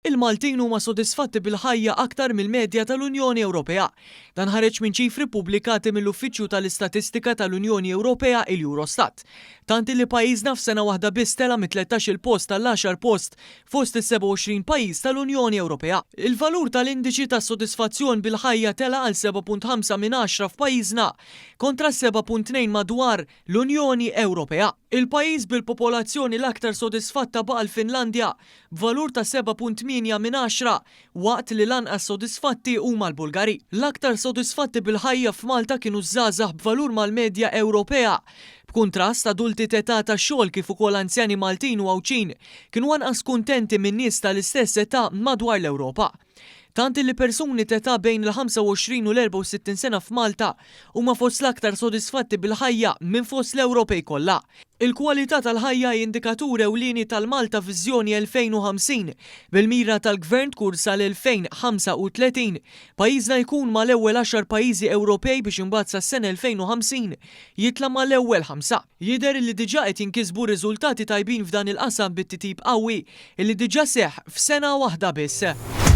il-Maltin huma sodisfatti bil-ħajja aktar mill-medja tal-Unjoni Ewropea. Dan ħareġ minn ċifri pubblikati mill-Uffiċċju tal-Istatistika tal-Unjoni Ewropea il-Eurostat. Tanti li pajjiżna f'sena waħda biss tela mit-13 post tal-10 post fost is-27 pajjiż tal-Unjoni Ewropea. Il-valur tal-indiċi tas-sodisfazzjon bil-ħajja tela għal 7.5 minn 10 f'pajjiżna kontra 7.2 madwar l-Unjoni Ewropea. Il-pajjiż bil-popolazzjoni l-aktar sodisfatta baqa' l-Finlandja b'valur ta' 7.8 minn 10 waqt li l-anqas sodisfatti huma l-Bulgari. L-aktar sodisfatti bil-ħajja f'Malta kienu żgħażagħ b'valur mal-medja Ewropea. B'kuntrast adulti età tax-xogħol kif ukoll anzjani Maltin u Awċin kienu anqas kuntenti minn nies tal-istess età madwar l-Ewropa. Tanti li persuni età bejn il-25 u l-64 sena f'Malta huma fost l-aktar sodisfatti bil-ħajja minn fost l-Ewropej kollha. Il-kwalità tal-ħajja indikatur ewlieni tal-Malta Viżjoni 2050 bil-mira tal-Gvern tkun sal-2035 pajjiżna jkun mal-ewwel 10 pajjiżi Ewropej biex imbagħad sas-sena 2050 jitla mal-ewwel 5. Jidher li diġà qed jinkisbu riżultati tajbin f'dan il-qasam bit-titjib qawwi li diġà seħħ f'sena waħda biss.